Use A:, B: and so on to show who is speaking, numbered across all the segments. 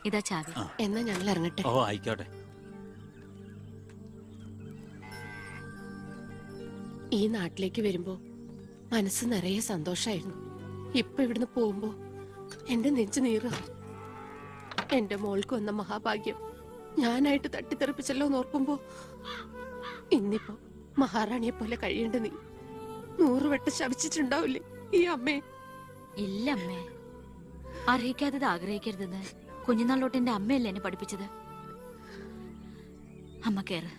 A: ഇതാ ചാവി.
B: എന്നാ ഞങ്ങൾ ഇറങ്ങട്ടെ.
C: ഓ ആയിക്കോട്ടെ.
B: ഈ നാട്ടിലേക്ക് വരുമ്പോ മനസ്സ് നിറയെ സന്തോഷായിരുന്നു. ഇപ്പൊ ഇവിടുന്ന് പോകുമ്പോ എന്റെ നെഞ്ചു നീറുക. എന്റെ മോൾക്ക് വന്ന മഹാഭാഗ്യം ഞാനായിട്ട് തട്ടിത്തെറിപ്പിച്ചല്ലോ എന്നോർക്കുമ്പോ ഇന്നിപ്പോ മഹാറാണിയെ പോലെ കഴിയേണ്ട നീ 100 വട്ടം ശപിച്ചിട്ടുണ്ടാവില്ലേ ഈ അമ്മയെ?
A: ഇല്ല അമ്മേ, അർഹിക്കാത്തത് ആഗ്രഹിക്കരുതെന്ന് കുഞ്ഞുനാളോട്ട് എന്റെ അമ്മയല്ലേ എന്നെ പഠിപ്പിച്ചത്. അമ്മ കേറ്.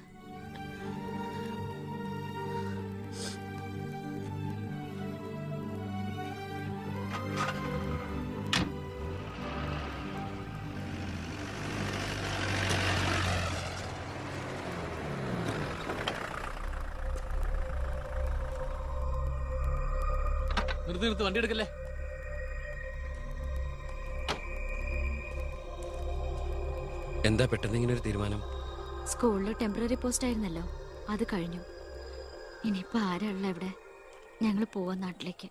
C: നിർത്തി വണ്ടി എടുക്കല്ലേ.
D: എന്താ പെട്ടെന്ന് ഇങ്ങനെ ഒരു തീരുമാനം?
A: സ്കൂളിൽ ടെമ്പററി പോസ്റ്റ് ആയിരുന്നല്ലോ, അത് കഴിഞ്ഞു. ഇനിയിപ്പോ ആരാള്ള ഇവിടെ? ഞങ്ങൾ പോവാ നാട്ടിലേക്ക്.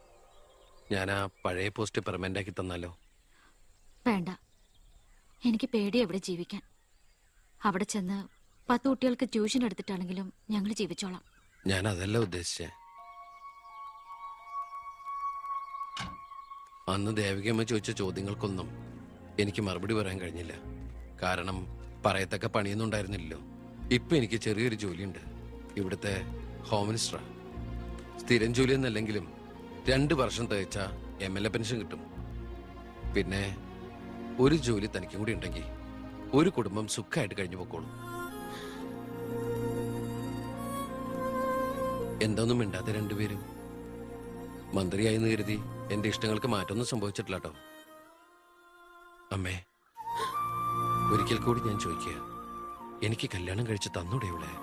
D: ഞാൻ ആ പഴയ പോസ്റ്റ് പെർമനന്റ് ആക്കി തന്നാലോ?
A: വേണ്ട, എനിക്ക് പേടി എവിടെ ജീവിക്കാൻ. അവിടെ ചെന്ന് 10 കുട്ടികൾക്ക് ട്യൂഷൻ എടുത്തിട്ടാണെങ്കിലും ഞങ്ങൾ ജീവിച്ചോളാം.
D: ഞാൻ അതല്ല ഉദ്ദേശിച്ചേ. അന്ന് ദേവികമ്മ ചോദിച്ച ചോദ്യങ്ങൾക്കൊന്നും എനിക്ക് മറുപടി പറയാൻ കഴിഞ്ഞില്ല. കാരണം പറയത്തക്ക പണിയൊന്നും ഉണ്ടായിരുന്നില്ലല്ലോ. ഇപ്പൊ എനിക്ക് ചെറിയൊരു ജോലിയുണ്ട്, ഇവിടുത്തെ ഹോം മിനിസ്റ്ററാ. സ്ഥിരം ജോലി എന്നല്ലെങ്കിലും 2 വർഷം തികച്ച MLA പെൻഷൻ കിട്ടും. പിന്നെ ഒരു ജോലി തനിക്കും കൂടി ഉണ്ടെങ്കിൽ ഒരു കുടുംബം സുഖമായിട്ട് കഴിഞ്ഞു പോക്കോളും. എന്തൊന്നും മിണ്ടാതെ രണ്ടുപേരും? മന്ത്രിയായെന്ന് കരുതി എന്റെ ഇഷ്ടങ്ങൾക്ക് മാറ്റമൊന്നും സംഭവിച്ചിട്ടില്ല കേട്ടോ. അമ്മേ, ഒരിക്കൽ കൂടി ഞാൻ ചോദിക്കുക, എനിക്ക് കല്യാണം കഴിച്ച് തന്നൂടെ ഇവിടെ?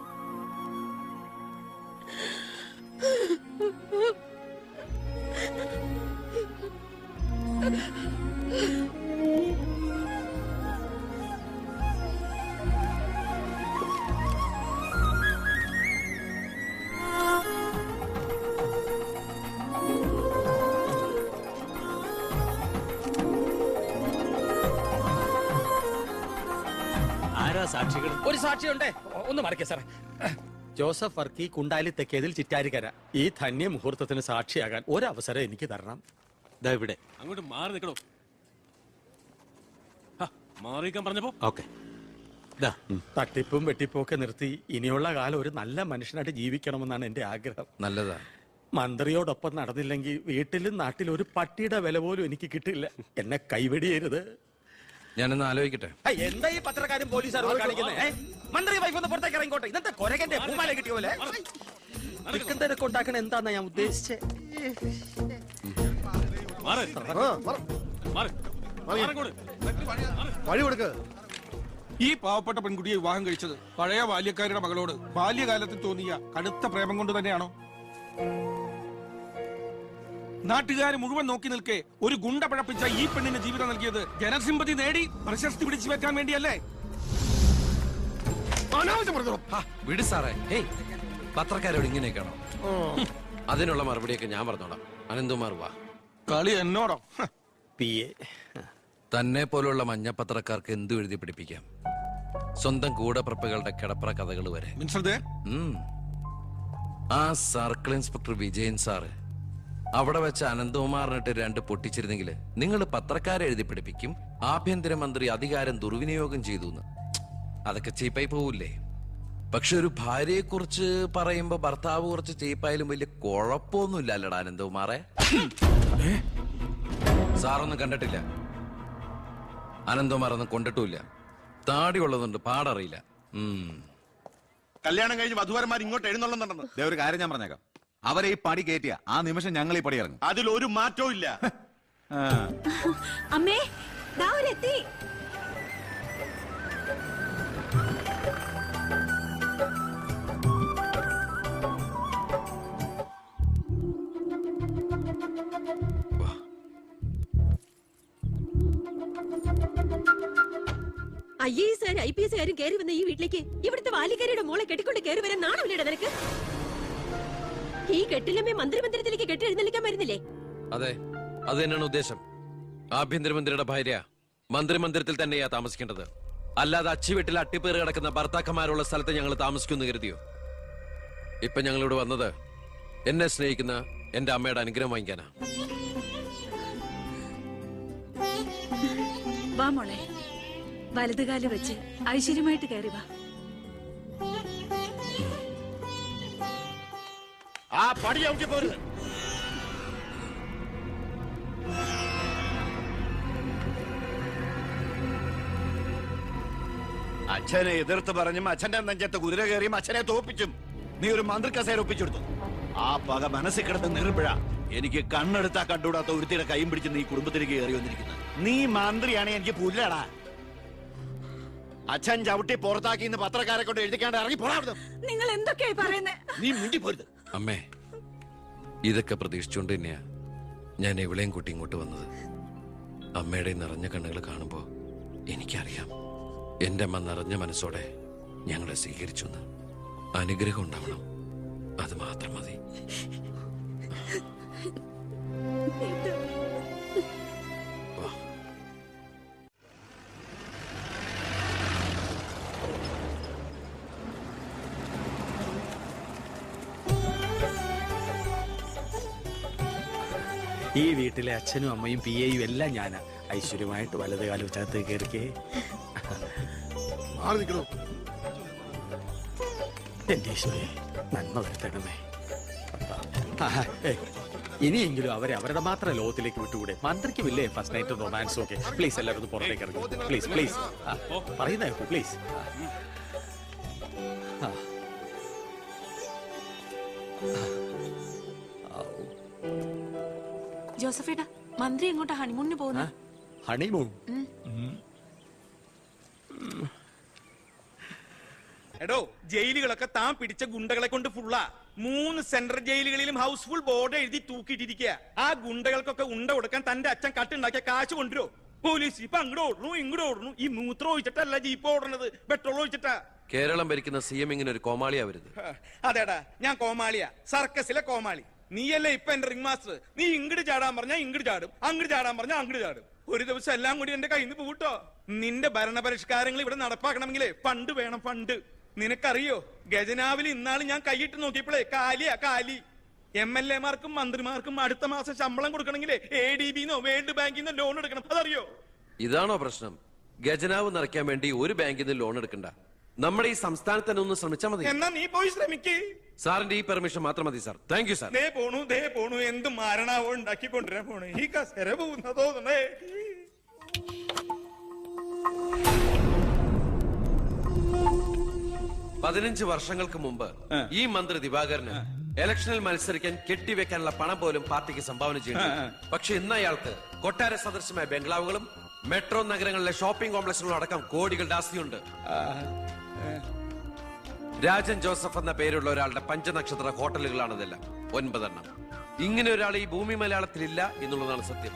C: സാക്ഷികൾ
E: ഒരു സാക്ഷിയുണ്ടേ, ഒന്ന് മറക്കേ സാറേ. ജോസഫ് വർക്കി, കുണ്ടാലി തെക്കേതിൽ, ചിറ്റാരിക്കര. ഈ ധന്യ മുഹൂർത്തത്തിന് സാക്ഷിയാകാൻ ഒരവസരം എനിക്ക് തരണം.
C: ദാ ഇവിടെ. അങ്ങോട്ട് മാറി നിൽക്കണോ? മാറിയിക്കാൻ പറഞ്ഞപ്പോ
E: ഓക്കെ. തട്ടിപ്പും വെട്ടിപ്പും ഒക്കെ നിർത്തി ഇനിയുള്ള കാലം ഒരു നല്ല മനുഷ്യനായിട്ട് ജീവിക്കണമെന്നാണ് എന്റെ ആഗ്രഹം.
D: നല്ലതാ.
E: മന്ത്രിയോടൊപ്പം നടന്നില്ലെങ്കിൽ വീട്ടിലും നാട്ടിലും ഒരു പട്ടിയുടെ വില പോലും എനിക്ക് കിട്ടില്ല. എന്നെ കൈവെടിയരുത്.
D: ഞാനൊന്ന് ആലോചിക്കട്ടെ.
E: എന്താ ഈ പത്രക്കാരും പോലീസുകാരും കാണിക്കുന്നേ? മന്ത്രി വൈഫ് ഒന്ന് പുറത്തേക്ക് ഇറങ്ങിക്കോട്ടെ. ഇന്നത്തെ കൊരകന്റെ പൂമാല കിട്ടിയ പോലെ തിരക്ക് ഉണ്ടാക്കണ എന്താന്നാ ഞാൻ ഉദ്ദേശിച്ചേ.
F: വഴി കൊടുക്ക്. ഈ പാവപ്പെട്ട പെൺകുട്ടിയെ വിവാഹം കഴിച്ചത് പഴയ ബാല്യക്കാരുടെ മകളോട് ബാല്യകാലത്തിൽ തോന്നിയ കടുത്ത പ്രേമം കൊണ്ട് തന്നെയാണോ? നാട്ടുകാർ മുഴുവൻ നോക്കി നിൽക്കെ ഒരു ഗുണ്ട പഴപ്പിച്ച ഈ പെണ്ണിന് ജീവിതം നൽകിയത് ജനസിമ്പതി നേടി പ്രശസ്തി പിടിച്ചു വെക്കാൻ വേണ്ടിയല്ലേ?
D: വിട് സാറേ. പത്രക്കാരോട് ഇങ്ങനെയൊക്കെയാണോ? അതിനുള്ള മറുപടിയൊക്കെ ഞാൻ പറഞ്ഞോളാം. അനന്തുമാർ വാ.
F: കളി എന്നോടോ?
D: തന്നെ പോലുള്ള മഞ്ഞപ്പത്രക്കാർക്ക് എന്തു എഴുതി പിടിപ്പിക്കാം. സ്വന്തം കൂടപ്പിറപ്പുകളുടെ കിടപ്പറ കഥകൾ വരെ. ആ സർക്കിൾ ഇൻസ്പെക്ടർ വിജയൻ സാറ് അവിടെ വെച്ച് അനന്തകുമാറിനിട്ട് 2 പൊട്ടിച്ചിരുന്നെങ്കിൽ നിങ്ങൾ പത്രക്കാരെ എഴുതി പിടിപ്പിക്കും ആഭ്യന്തരമന്ത്രി അധികാരം ദുർവിനിയോഗം ചെയ്തു എന്ന്. അതൊക്കെ ചീപ്പായി പോവില്ലേ? പക്ഷെ ഒരു ഭാര്യയെ കുറിച്ച് പറയുമ്പോ ഭർത്താവ് കുറച്ച് ചീപ്പായാലും വലിയ കുഴപ്പമൊന്നുമില്ല അല്ലടാ അനന്തകുമാറെ. സാറൊന്നും കണ്ടിട്ടില്ല, അനന്തകുമാറൊന്നും കൊണ്ടിട്ടുമില്ല. താടി ഉള്ളതുകൊണ്ട് പാടറിയില്ല.
G: കല്യാണം കഴിഞ്ഞ് വധുവരന്മാർ ഇങ്ങോട്ട് എഴുന്നള്ളുന്നുണ്ടെന്ന്. ഒരു കാര്യം ഞാൻ പറഞ്ഞേക്കാം, അവരെ ഈ പടി കയറ്റിയ ആ നിമിഷം ഞങ്ങൾ ഈ പടി ഇറങ്ങും. അതിലൊരു മാറ്റവും ഇല്ല.
A: അമ്മേ, ദാ അവരെത്തി.
B: IAS IPS കയറി വന്ന ഈ വീട്ടിലേക്ക് ഇവിടുത്തെ വാലിക്കാരിയുടെ മോളെ കെട്ടിക്കൊണ്ട് കയറി വരാൻ നാണമില്ലേടാ നിനക്ക്? ഈ കെട്ടിലമ്മേ മന്ത്രിമന്ദിരത്തിലേക്ക് കെട്ടി എഴുന്നള്ളിക്കാൻ വരുന്നില്ലേ?
D: അതെ, അത് തന്നെയാണ് ഉദ്ദേശം. ആഭ്യന്തരമന്ത്രിയുടെ ഭാര്യ മന്ത്രിമന്ദിരത്തിൽ തന്നെയാ താമസിക്കേണ്ടത്. അല്ലാതെ അച്ചുവീട്ടിൽ അട്ടിപ്പേറ് കിടക്കുന്ന ഭർത്താക്കന്മാരുള്ള സ്ഥലത്ത് ഞങ്ങൾ താമസിക്കുമെന്ന് കരുതിയോ? ഇപ്പൊ ഞങ്ങളിവിടെ വന്നത് എന്നെ സ്നേഹിക്കുന്ന എന്റെ അമ്മയുടെ അനുഗ്രഹം വാങ്ങിക്കാനാ.
H: വാ മോളെ, വലതുകാല് വെച്ച് ഐശ്വര്യമായിട്ട് കയറി വാ.
I: ആ പടി ചവിട്ടി പോരുത്. അച്ഛനെ എതിർത്ത് പറഞ്ഞും അച്ഛന്റെ നെഞ്ചത്ത് കുതിര കയറിയും അച്ഛനെ തോപ്പിച്ചും നീ ഒരു മന്ത്രി കസേര ഒപ്പിച്ചെടുത്തു. ആ പക മനസ്സിൽ കിടന്ന് നീറുമ്പോഴാ എനിക്ക് കണ്ണെടുത്താ കണ്ടുകൂടാത്ത ഒരുത്തിയുടെ കൈയും പിടിച്ച് നീ കുടുംബത്തിലേക്ക് കയറി വന്നിരിക്കുന്നത്. നീ മന്ത്രിയാണ്, എനിക്ക് പുല്ലാടാ. അച്ഛൻ ചവിട്ടി പുറത്താക്കി ഇന്ന് പത്രക്കാരെ കൊണ്ട് എഴുതിക്കാണ്ട് ഇറങ്ങി പോരാടുന്നു.
H: നിങ്ങൾ എന്തൊക്കെയായി പറയുന്നേ?
I: നീ മുണ്ടി പോരുത്.
D: അമ്മേ, ഇതൊക്കെ പ്രതീക്ഷിച്ചുകൊണ്ട് തന്നെയാ ഞാൻ എവിടെയും കൂട്ടി ഇങ്ങോട്ട് വന്നത്. അമ്മയുടെ നിറഞ്ഞ കണ്ണുകൾ കാണുമ്പോ എനിക്കറിയാം എന്റെ അമ്മ നിറഞ്ഞ മനസ്സോടെ ഞങ്ങളെ സ്വീകരിച്ചു. അനുഗ്രഹം ഉണ്ടാവണം, അത് മാത്രം മതി. വാ.
J: ഈ വീട്ടിലെ അച്ഛനും അമ്മയും പി എയും എല്ലാം ഞാനാ. ഐശ്വര്യമായിട്ട് വലത് കാലം വെച്ചകത്ത് കയറിക്കേ. എന്റെ ഈശോയെ നന്മ വരുത്തണമേ. ഇനിയെങ്കിലും അവരെ അവരുടെ മാത്രം ലോകത്തിലേക്ക് വിട്ടുകൂടെ? മന്ത്രിക്കുമില്ലേ ഫസ്റ്റ് നൈറ്റ് റൊമാൻസും ഒക്കെ? പ്ലീസ് എല്ലാവരും ഒന്ന് പുറത്തേക്ക് ഇറങ്ങി. പ്ലീസ് പ്ലീസ് പറയുന്ന പ്ലീസ്.
H: ജോസഫേട്ടാ, മന്ത്രി എങ്ങോട്ടാ ഹണിമൂണിന് പോകുന്നു?
J: ഹണിമൂൺ?
E: എടോ, ജയിലുകളൊക്കെ താൻ പിടിച്ച ഗുണ്ടകളെ കൊണ്ട് ഫുള്ളാ. 3 സെൻട്രൽ ജയിലുകളിലും ഹൗസ്ഫുൾ ബോർഡ് എഴുതി തൂക്കിയിട്ടിരിക്കുക. ആ ഗുണ്ടകൾക്കൊക്കെ ഉണ്ട കൊടുക്കാൻ തന്റെ അച്ഛൻ കട്ടുണ്ടാക്കിയ കാശ് കൊണ്ടുവരോ? പോലീസ് ഇപ്പൊ അങ്ങോട്ട് ഓടുന്നു ഇങ്ങോട്ട് ഓടുന്നു. ഈ മൂത്രം ഒഴിച്ചിട്ടല്ല ജീപ്പ് ഓടുന്നത്, പെട്രോൾ ഒഴിച്ചിട്ടാ.
D: കേരളം ഭരിക്കുന്ന CM ഇങ്ങനെ ഒരു കോമാളിയാവരുത്.
E: അതേടാ, ഞാൻ കോമാളിയാ, സർക്കസിലെ കോമാളി. നീയല്ലേ ഇപ്പൊ എന്റെ റിംഗ് മാസ്റ്റർ. നീ ഇങ്ങോട്ട് ചാടാൻ പറഞ്ഞാ ഇങ്ങോട്ട് ചാടും, അങ്ങോട്ട് ചാടാൻ പറഞ്ഞാ അങ്ങോട്ട് ചാടും. ഒരു ദിവസം എല്ലാം കൂടി എന്റെ കയ്യിൽ നിന്ന് പോട്ടോ. നിന്റെ ഭരണപരിഷ്കാരങ്ങൾ ഇവിടെ നടപ്പാക്കണമെങ്കിലേ ഫണ്ട് വേണം, ഫണ്ട്. നിനക്കറിയോ, ഖജനാവിൽ ഇന്നാള് ഞാൻ കൈയിട്ട് നോക്കിയപ്പോഴേ കാലി. MLA-മാർക്കും മന്ത്രിമാർക്കും അടുത്ത മാസം ശമ്പളം കൊടുക്കണമെങ്കിലേ ADB-ന്നോ വേൾഡ് ബാങ്കിന്നോ ലോൺ എടുക്കണം. അതറിയോ?
D: ഇതാണോ പ്രശ്നം? ഖജനാവ് നിറയ്ക്കാൻ വേണ്ടി ഒരു ബാങ്കിൽ നിന്ന് ലോൺ എടുക്കണ്ട. നമ്മുടെ ഈ സംസ്ഥാനത്ത് തന്നെ ഒന്ന് ശ്രമിച്ചാൽ മതി.
E: എന്നാ നീ പോയി ശ്രമിക്കേ.
D: സാറിന്റെ ഈ പെർമിഷൻ മാത്രം മതി സാർ. Thank you sir.
E: ദേ പോണു എന്ത് മാരണാവോ ഉണ്ടാക്കിക്കൊണ്ടിരാൻ പോണേ. ഈ കസേര പോകുന്ന തോന്നണേ.
D: 15 വർഷങ്ങൾക്ക് മുമ്പ് ഈ മന്ത്രി ദിവാകരന് ഇലക്ഷനിൽ മത്സരിക്കാൻ കെട്ടിവെക്കാനുള്ള പണം പോലും പാർട്ടിക്ക് സംഭാവന ചെയ്യുന്നു. പക്ഷെ ഇന്ന് അയാൾക്ക് കൊട്ടാര സദൃശമായ ബംഗ്ലാവുകളും മെട്രോ നഗരങ്ങളിലെ ഷോപ്പിംഗ് കോംപ്ലക്സുകളും അടക്കം കോടികളുടെ ആസ്തിയുണ്ട്. രാജൻ ജോസഫ് എന്ന പേരുള്ള ഒരാളുടെ പഞ്ചനക്ഷത്ര ഹോട്ടലുകളാണിതെല്ലാം, 9 എണ്ണം. ഇങ്ങനെ ഒരാൾ ഈ ഭൂമി മലയാളത്തിലില്ല എന്നുള്ളതാണ് സത്യം.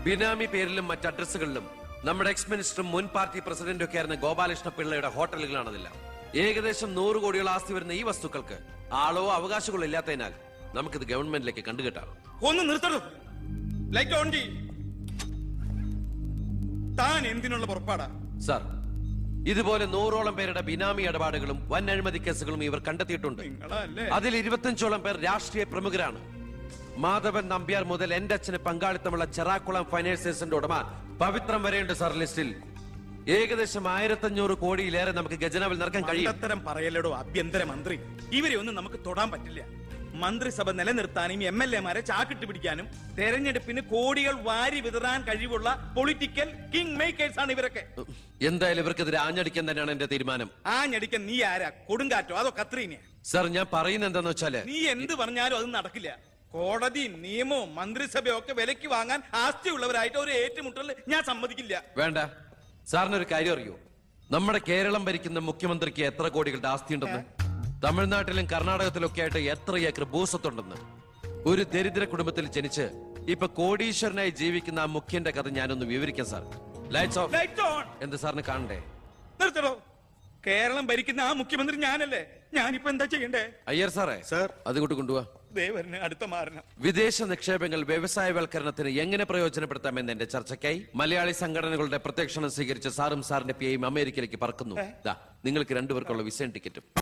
D: ബിനാമി പേരിലും മറ്റ് അഡ്രസ്സുകളിലും നമ്മുടെ എക്സ് മിനിസ്റ്ററും മുൻ പാർട്ടി പ്രസിഡന്റും ഒക്കെ ആയിരുന്ന ഗോപാലകൃഷ്ണ പിള്ളയുടെ ഹോട്ടലുകളാണിതെല്ലാം. ഏകദേശം 100 കോടിയോളം ആസ്തി വരുന്ന ഈ വസ്തുക്കൾക്ക് ആളോ അവകാശങ്ങളോ ഇല്ലാത്തതിനാൽ നമുക്കിത് ഗവൺമെന്റിലേക്ക് കണ്ടുകെട്ടാം.
E: ഒന്ന് നിർത്തണം. ലൈറ്റ് ഓൺ ചെയ്യ്. താൻ എന്തിനുള്ള പുറപ്പാടാ?
D: സാർ, ഇതുപോലെ 100ഓളം പേരുടെ ബിനാമി ഇടപാടുകളും വൻ അഴിമതി കേസുകളും ഇവർ കണ്ടെത്തിയിട്ടുണ്ട്. അതിൽ 25ഓളം പേർ രാഷ്ട്രീയ പ്രമുഖരാണ്. മാധവൻ നമ്പ്യാർ മുതൽ എന്റെ അച്ഛന് പങ്കാളിത്തമുള്ള ചെറാക്കുളം ഫൈനാൻസേഴ്സിന്റെ ഉടമ പവിത്രം വരെയുണ്ട് സാർ ലിസ്റ്റിൽ. ഏകദേശം 1500 കോടിയിലേറെ നമുക്ക് ഖജനാവിൽ നിറക്കാൻ കഴിയും.
E: അത്തരം പറയലടോ ആഭ്യന്തര മന്ത്രി. ഇവരെ ഒന്നും നമുക്ക് തൊടാൻ പറ്റില്ല. മന്ത്രിസഭ നിലനിർത്താനും MLA-മാരെ ചാക്കിട്ട് പിടിക്കാനും തെരഞ്ഞെടുപ്പിന് കോടികൾ വാരി വിതറാൻ കഴിവുള്ള പൊളിറ്റിക്കൽ കിങ് മേക്കേഴ്സ് ആണ് ഇവരൊക്കെ.
D: എന്തായാലും ഇവർക്കെതിരെ ആഞ്ഞടിക്കാൻ തന്നെയാണ് എന്റെ തീരുമാനം.
E: ആഞ്ഞടിക്കാൻ നീ ആരാ? കൊടുങ്കാറ്റോ അതോ കത്രീനയോ?
D: സാർ, ഞാൻ പറയുന്നത് എന്താന്ന് വെച്ചാല്,
E: നീ എന്ത് പറഞ്ഞാലും അത് നടക്കില്ല. കോടതി നിയമവും മന്ത്രിസഭയും ഒക്കെ വിലക്ക് വാങ്ങാൻ ആസ്തിയുള്ളവരായിട്ട് ഒരു ഏറ്റുമുട്ടൽ ഞാൻ സമ്മതിക്കില്ല.
D: വേണ്ട. സാറിനൊരു കാര്യം അറിയോ? നമ്മുടെ കേരളം ഭരിക്കുന്ന മുഖ്യമന്ത്രിക്ക് എത്ര കോടികളുടെ ആസ്തിയുണ്ടെന്ന്? തമിഴ്നാട്ടിലും കർണാടകത്തിലും ഒക്കെ ആയിട്ട് എത്ര ഏക്കർ ഭൂസ്വത്തുണ്ടെന്ന്? ഒരു ദരിദ്ര കുടുംബത്തിൽ ജനിച്ച് ഇപ്പൊ കോടീശ്വരനായി ജീവിക്കുന്ന ആ മുഖ്യന്റെ കഥ ഞാനൊന്ന് വിവരിക്കാം സാർ. Lights of. എന്ത് സാറിന് കാണണ്ടേ?
E: നിർത്തണോ? കേരളം ഭരിക്കുന്ന ആ മുഖ്യമന്ത്രി ഞാനല്ലേ. ഞാനിപ്പോ എന്താ ചെയ്യണ്ടേ?
D: അയ്യർ സാറേ,
I: സാർ,
D: അതുകൊണ്ട് കൊണ്ടുപോവാ.
E: ദേവരന് അടുത്ത മാരണം.
D: വിദേശ നിക്ഷേപങ്ങൾ വ്യവസായവൽക്കരണത്തിന് എങ്ങനെ പ്രയോജനപ്പെടുത്താമെന്ന് എന്റെ ചർച്ചയ്ക്കായി മലയാളി സംഘടനകളുടെ പ്രത്യക്ഷണം സ്വീകരിച്ച സാറും സാറിന്റെ പിയും അമേരിക്കയിലേക്ക് പറക്കുന്നു. നിങ്ങൾക്ക് രണ്ടുപേർക്കുള്ള വിസയും ടിക്കറ്റും.